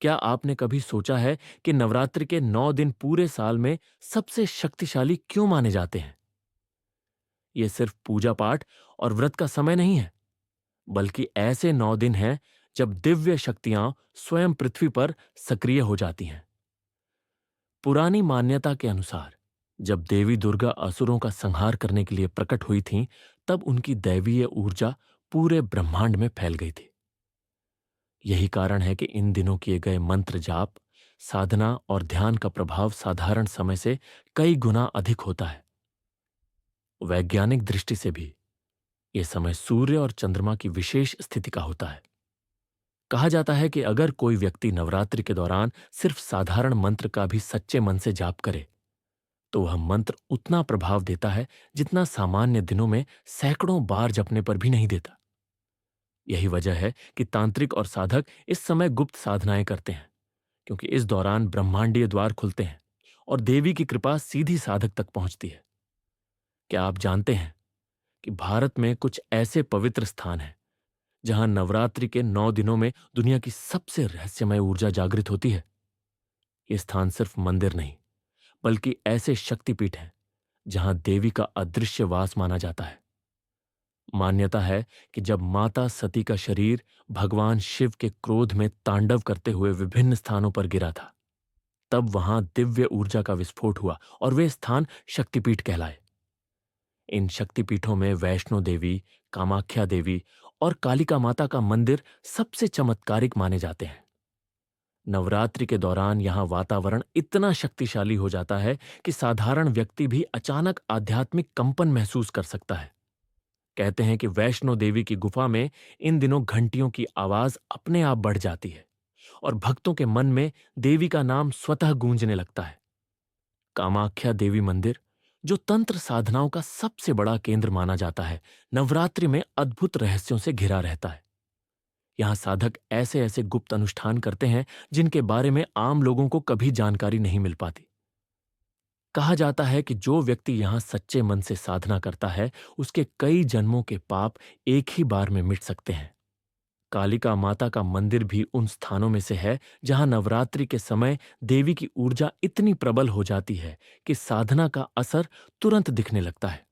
क्या आपने कभी सोचा है कि नवरात्रि के 9 दिन पूरे साल में सबसे शक्तिशाली क्यों माने जाते हैं? ये सिर्फ पूजा पाठ और व्रत का समय नहीं है, बल्कि ऐसे 9 दिन हैं जब दिव्य शक्तियां स्वयं पृथ्वी पर सक्रिय हो जाती हैं। पुरानी मान्यता के अनुसार जब देवी दुर्गा असुरों का संहार करने के लिए प्रकट हुई थीं, तब उनकी दैवीय ऊर्जा पूरे ब्रह्मांड में फैल गई थी। यही कारण है कि इन दिनों किए गए मंत्र जाप, साधना और ध्यान का प्रभाव साधारण समय से कई गुना अधिक होता है। वैज्ञानिक दृष्टि से भी यह समय सूर्य और चंद्रमा की विशेष स्थिति का होता है। कहा जाता है कि अगर कोई व्यक्ति नवरात्रि के दौरान सिर्फ साधारण मंत्र का भी सच्चे मन से जाप करे, तो वह मंत्र उतना प्रभाव देता है जितना सामान्य दिनों में सैकड़ों बार जपने पर भी नहीं देता। यही वजह है कि तांत्रिक और साधक इस समय गुप्त साधनाएं करते हैं, क्योंकि इस दौरान ब्रह्मांडीय द्वार खुलते हैं और देवी की कृपा सीधी साधक तक पहुंचती है। क्या आप जानते हैं कि भारत में कुछ ऐसे पवित्र स्थान हैं जहां नवरात्रि के 9 दिनों में दुनिया की सबसे रहस्यमय ऊर्जा जागृत होती है? ये स्थान सिर्फ मंदिर नहीं, बल्कि ऐसे शक्तिपीठ हैं जहां देवी का अदृश्य वास माना जाता है। मान्यता है कि जब माता सती का शरीर भगवान शिव के क्रोध में तांडव करते हुए विभिन्न स्थानों पर गिरा था, तब वहां दिव्य ऊर्जा का विस्फोट हुआ और वे स्थान शक्तिपीठ कहलाए। इन शक्तिपीठों में वैष्णो देवी, कामाख्या देवी और कालिका माता का मंदिर सबसे चमत्कारिक माने जाते हैं। नवरात्रि के दौरान यहां वातावरण इतना शक्तिशाली हो जाता है कि साधारण व्यक्ति भी अचानक आध्यात्मिक कंपन महसूस कर सकता है। कहते हैं कि वैष्णो देवी की गुफा में इन दिनों घंटियों की आवाज अपने आप बढ़ जाती है और भक्तों के मन में देवी का नाम स्वतः गूंजने लगता है। कामाख्या देवी मंदिर, जो तंत्र साधनाओं का सबसे बड़ा केंद्र माना जाता है, नवरात्रि में अद्भुत रहस्यों से घिरा रहता है। यहां साधक ऐसे ऐसे गुप्त अनुष्ठान करते हैं जिनके बारे में आम लोगों को कभी जानकारी नहीं मिल पाती। कहा जाता है कि जो व्यक्ति यहां सच्चे मन से साधना करता है, उसके कई जन्मों के पाप एक ही बार में मिट सकते हैं। कालिका माता का मंदिर भी उन स्थानों में से है जहां नवरात्रि के समय देवी की ऊर्जा इतनी प्रबल हो जाती है कि साधना का असर तुरंत दिखने लगता है।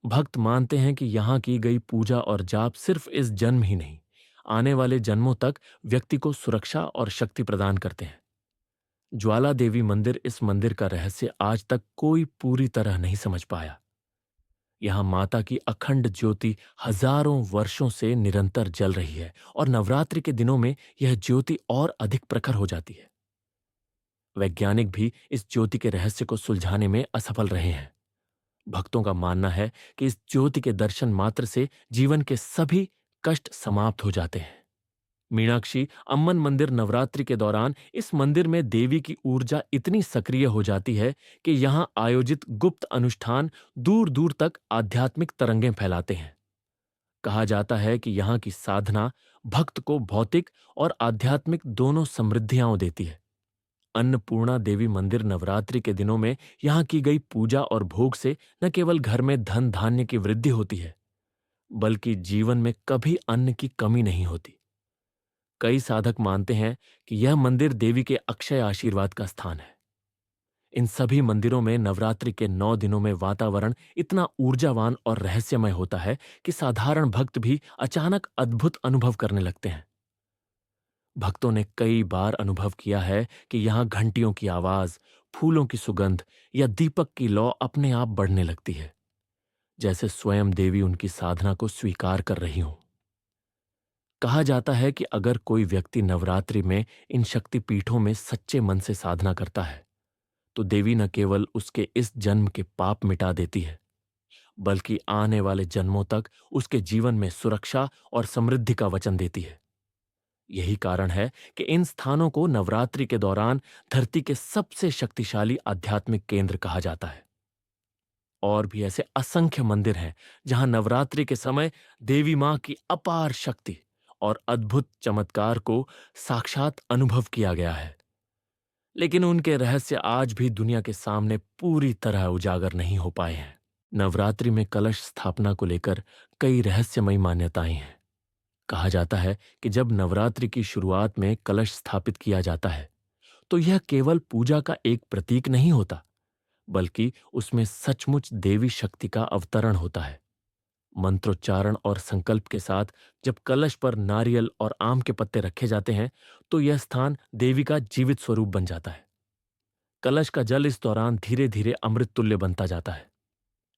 भक्त मानते हैं कि यहां की गई पूजा और जाप सिर्फ इस जन्म ही नहीं, आने वाले जन्मों तक व्यक्ति को सुरक्षा और शक्ति प्रदान करते हैं। ज्वाला देवी मंदिर, इस मंदिर का रहस्य आज तक कोई पूरी तरह नहीं समझ पाया। यहां माता की अखंड ज्योति हजारों वर्षों से निरंतर जल रही है और नवरात्रि के दिनों में यह ज्योति और अधिक प्रखर हो जाती है। वैज्ञानिक भी इस ज्योति के रहस्य को सुलझाने में असफल रहे हैं। भक्तों का मानना है कि इस ज्योति के दर्शन मात्र से जीवन के सभी कष्ट समाप्त हो जाते हैं। मीनाक्षी अम्मन मंदिर, नवरात्रि के दौरान इस मंदिर में देवी की ऊर्जा इतनी सक्रिय हो जाती है कि यहां आयोजित गुप्त अनुष्ठान दूर दूर तक आध्यात्मिक तरंगें फैलाते हैं। कहा जाता है कि यहां की साधना भक्त को भौतिक और आध्यात्मिक दोनों समृद्धियां देती है। अन्नपूर्णा देवी मंदिर, नवरात्रि के दिनों में यहां की गई पूजा और भोग से न केवल घर में धन धान्य की वृद्धि होती है, बल्कि जीवन में कभी अन्न की कमी नहीं होती। कई साधक मानते हैं कि यह मंदिर देवी के अक्षय आशीर्वाद का स्थान है। इन सभी मंदिरों में नवरात्रि के 9 दिनों में वातावरण इतना ऊर्जावान और रहस्यमय होता है कि साधारण भक्त भी अचानक अद्भुत अनुभव करने लगते हैं। भक्तों ने कई बार अनुभव किया है कि यहां घंटियों की आवाज, फूलों की सुगंध या दीपक की लौ अपने आप बढ़ने लगती है, जैसे स्वयं देवी उनकी साधना को स्वीकार कर रही हों। कहा जाता है कि अगर कोई व्यक्ति नवरात्रि में इन शक्तिपीठों में सच्चे मन से साधना करता है, तो देवी न केवल उसके इस जन्म के पाप मिटा देती है, बल्कि आने वाले जन्मों तक उसके जीवन में सुरक्षा और समृद्धि का वचन देती है। यही कारण है कि इन स्थानों को नवरात्रि के दौरान धरती के सबसे शक्तिशाली आध्यात्मिक केंद्र कहा जाता है। और भी ऐसे असंख्य मंदिर हैं जहां नवरात्रि के समय देवी मां की अपार शक्ति और अद्भुत चमत्कार को साक्षात अनुभव किया गया है। लेकिन उनके रहस्य आज भी दुनिया के सामने पूरी तरह उजागर नहीं हो पाए हैं। नवरात्रि में कलश स्थापना को लेकर कई रहस्यमयी मान्यताएं हैं। कहा जाता है कि जब नवरात्रि की शुरुआत में कलश स्थापित किया जाता है, तो यह केवल पूजा का एक प्रतीक नहीं होता, बल्कि उसमें सचमुच देवी शक्ति का अवतरण होता है। मंत्रोच्चारण और संकल्प के साथ जब कलश पर नारियल और आम के पत्ते रखे जाते हैं, तो यह स्थान देवी का जीवित स्वरूप बन जाता है। कलश का जल इस दौरान धीरे धीरे अमृत तुल्य बनता जाता है।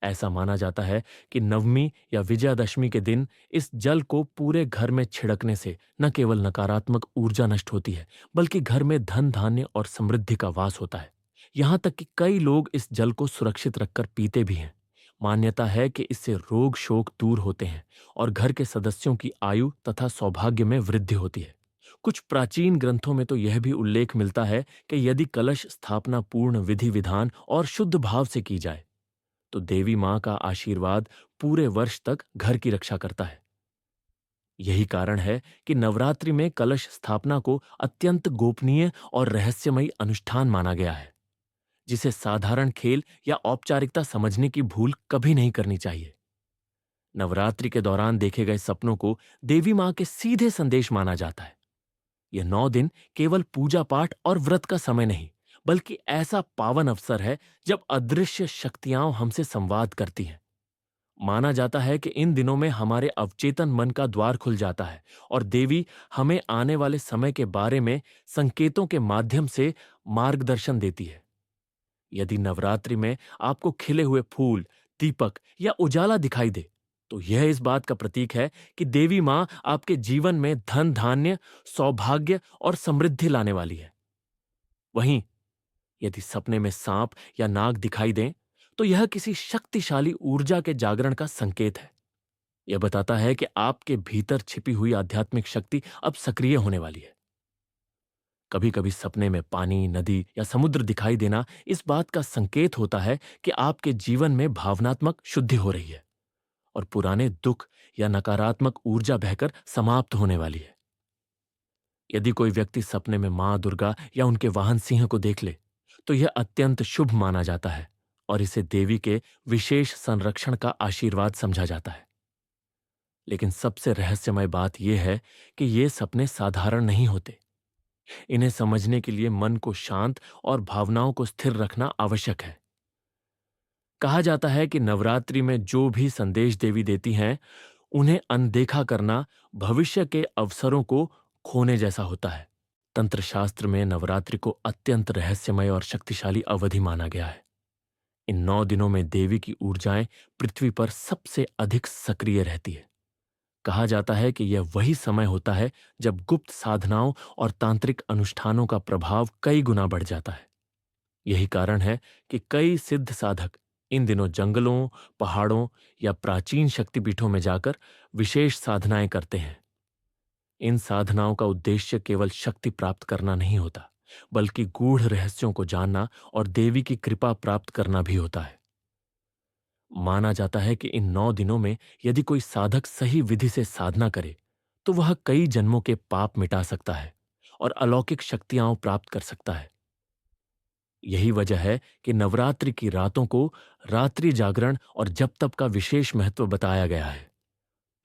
ऐसा माना जाता है कि नवमी या विजयादशमी के दिन इस जल को पूरे घर में छिड़कने से न केवल नकारात्मक ऊर्जा नष्ट होती है, बल्कि घर में धन धान्य और समृद्धि का वास होता है। यहां तक कि कई लोग इस जल को सुरक्षित रखकर पीते भी हैं। मान्यता है कि इससे रोग शोक दूर होते हैं और घर के सदस्यों की आयु तथा सौभाग्य में वृद्धि होती है। कुछ प्राचीन ग्रंथों में तो यह भी उल्लेख मिलता है कि यदि कलश स्थापना पूर्ण विधि विधान और शुद्ध भाव से की जाए, तो देवी मां का आशीर्वाद पूरे वर्ष तक घर की रक्षा करता है। यही कारण है कि नवरात्रि में कलश स्थापना को अत्यंत गोपनीय और रहस्यमयी अनुष्ठान माना गया है, जिसे साधारण खेल या औपचारिकता समझने की भूल कभी नहीं करनी चाहिए। नवरात्रि के दौरान देखे गए सपनों को देवी मां के सीधे संदेश माना जाता है। यह 9 दिन केवल पूजा पाठ और व्रत का समय नहीं, बल्कि ऐसा पावन अवसर है जब अदृश्य शक्तियां हमसे संवाद करती हैं। माना जाता है कि इन दिनों में हमारे अवचेतन मन का द्वार खुल जाता है और देवी हमें आने वाले समय के बारे में संकेतों के माध्यम से मार्गदर्शन देती है। यदि नवरात्रि में आपको खिले हुए फूल, दीपक या उजाला दिखाई दे, तो यह इस बात का प्रतीक है कि देवी मां आपके जीवन में धन धान्य, सौभाग्य और समृद्धि लाने वाली है। वहीं यदि सपने में सांप या नाग दिखाई दें, तो यह किसी शक्तिशाली ऊर्जा के जागरण का संकेत है। यह बताता है कि आपके भीतर छिपी हुई आध्यात्मिक शक्ति अब सक्रिय होने वाली है। कभी कभी सपने में पानी, नदी या समुद्र दिखाई देना इस बात का संकेत होता है कि आपके जीवन में भावनात्मक शुद्धि हो रही है और पुराने दुख या नकारात्मक ऊर्जा बहकर समाप्त होने वाली है। यदि कोई व्यक्ति सपने में मां दुर्गा या उनके वाहन सिंह को देख ले, तो यह अत्यंत शुभ माना जाता है और इसे देवी के विशेष संरक्षण का आशीर्वाद समझा जाता है। लेकिन सबसे रहस्यमय बात यह है कि ये सपने साधारण नहीं होते। इन्हें समझने के लिए मन को शांत और भावनाओं को स्थिर रखना आवश्यक है। कहा जाता है कि नवरात्रि में जो भी संदेश देवी देती हैं, उन्हें अनदेखा करना भविष्य के अवसरों को खोने जैसा होता है। तंत्र शास्त्र में नवरात्रि को अत्यंत रहस्यमय और शक्तिशाली अवधि माना गया है। इन 9 दिनों में देवी की ऊर्जाएं पृथ्वी पर सबसे अधिक सक्रिय रहती है। कहा जाता है कि यह वही समय होता है जब गुप्त साधनाओं और तांत्रिक अनुष्ठानों का प्रभाव कई गुना बढ़ जाता है। यही कारण है कि कई सिद्ध साधक इन दिनों जंगलों, पहाड़ों या प्राचीन शक्तिपीठों में जाकर विशेष साधनाएं करते हैं। इन साधनाओं का उद्देश्य केवल शक्ति प्राप्त करना नहीं होता, बल्कि गूढ़ रहस्यों को जानना और देवी की कृपा प्राप्त करना भी होता है। माना जाता है कि इन 9 दिनों में यदि कोई साधक सही विधि से साधना करे, तो वह कई जन्मों के पाप मिटा सकता है और अलौकिक शक्तियां प्राप्त कर सकता है। यही वजह है कि नवरात्रि की रातों को रात्रि जागरण और जप तप का विशेष महत्व बताया गया है।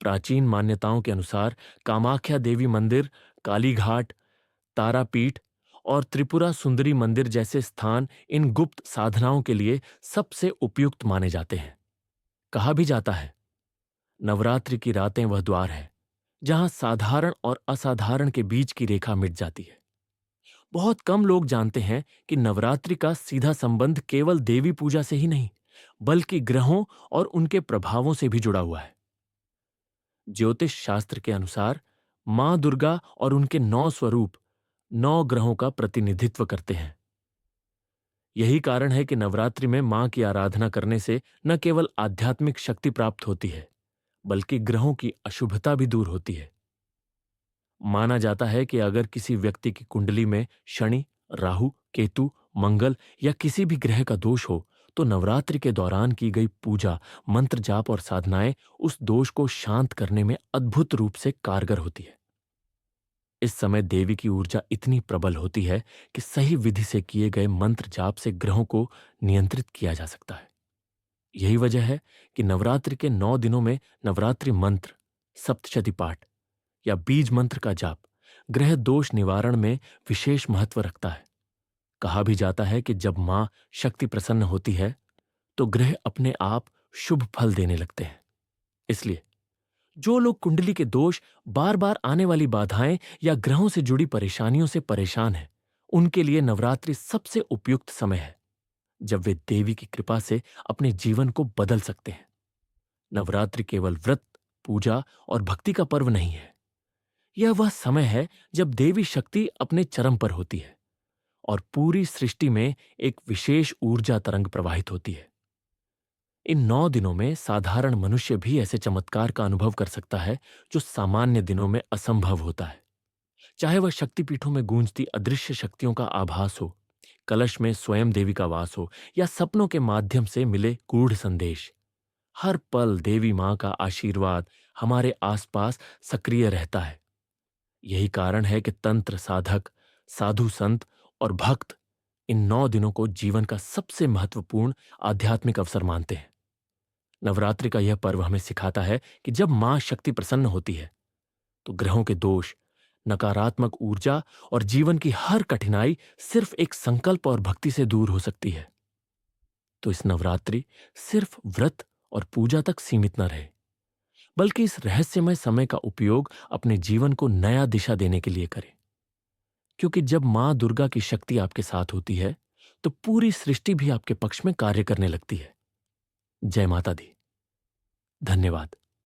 प्राचीन मान्यताओं के अनुसार कामाख्या देवी मंदिर, कालीघाट, तारापीठ और त्रिपुरा सुंदरी मंदिर जैसे स्थान इन गुप्त साधनाओं के लिए सबसे उपयुक्त माने जाते हैं। कहा भी जाता है, नवरात्रि की रातें वह द्वार है जहां साधारण और असाधारण के बीच की रेखा मिट जाती है। बहुत कम लोग जानते हैं कि नवरात्रि का सीधा संबंध केवल देवी पूजा से ही नहीं, बल्कि ग्रहों और उनके प्रभावों से भी जुड़ा हुआ है। ज्योतिष शास्त्र के अनुसार मां दुर्गा और उनके 9 स्वरूप 9 ग्रहों का प्रतिनिधित्व करते हैं। यही कारण है कि नवरात्रि में मां की आराधना करने से न केवल आध्यात्मिक शक्ति प्राप्त होती है, बल्कि ग्रहों की अशुभता भी दूर होती है। माना जाता है कि अगर किसी व्यक्ति की कुंडली में शनि, राहु, केतु, मंगल या किसी भी ग्रह का दोष हो, तो नवरात्रि के दौरान की गई पूजा, मंत्र जाप और साधनाएं उस दोष को शांत करने में अद्भुत रूप से कारगर होती है। इस समय देवी की ऊर्जा इतनी प्रबल होती है कि सही विधि से किए गए मंत्र जाप से ग्रहों को नियंत्रित किया जा सकता है। यही वजह है कि नवरात्रि के 9 दिनों में नवरात्रि मंत्र, सप्तशती पाठ या बीज मंत्र का जाप ग्रह दोष निवारण में विशेष महत्व रखता है। कहा भी जाता है कि जब मां शक्ति प्रसन्न होती है तो ग्रह अपने आप शुभ फल देने लगते हैं। इसलिए जो लोग कुंडली के दोष, बार बार आने वाली बाधाएं या ग्रहों से जुड़ी परेशानियों से परेशान हैं, उनके लिए नवरात्रि सबसे उपयुक्त समय है जब वे देवी की कृपा से अपने जीवन को बदल सकते हैं। नवरात्रि केवल व्रत, पूजा और भक्ति का पर्व नहीं है। यह वह समय है जब देवी शक्ति अपने चरम पर होती है और पूरी सृष्टि में एक विशेष ऊर्जा तरंग प्रवाहित होती है। इन 9 दिनों में साधारण मनुष्य भी ऐसे चमत्कार का अनुभव कर सकता है जो सामान्य दिनों में असंभव होता है। चाहे वह शक्तिपीठों में गूंजती अदृश्य शक्तियों का आभास हो, कलश में स्वयं देवी का वास हो, या सपनों के माध्यम से मिले गूढ़ संदेश, हर पल देवी मां का आशीर्वाद हमारे आसपास सक्रिय रहता है। यही कारण है कि तंत्र साधक, साधु संत और भक्त इन 9 दिनों को जीवन का सबसे महत्वपूर्ण आध्यात्मिक अवसर मानते हैं। नवरात्रि का यह पर्व हमें सिखाता है कि जब मां शक्ति प्रसन्न होती है तो ग्रहों के दोष, नकारात्मक ऊर्जा और जीवन की हर कठिनाई सिर्फ एक संकल्प और भक्ति से दूर हो सकती है। तो इस नवरात्रि सिर्फ व्रत और पूजा तक सीमित न रहे, बल्कि इस रहस्यमय समय का उपयोग अपने जीवन को नया दिशा देने के लिए करें। क्योंकि जब मां दुर्गा की शक्ति आपके साथ होती है तो पूरी सृष्टि भी आपके पक्ष में कार्य करने लगती है। जय माता दी। धन्यवाद।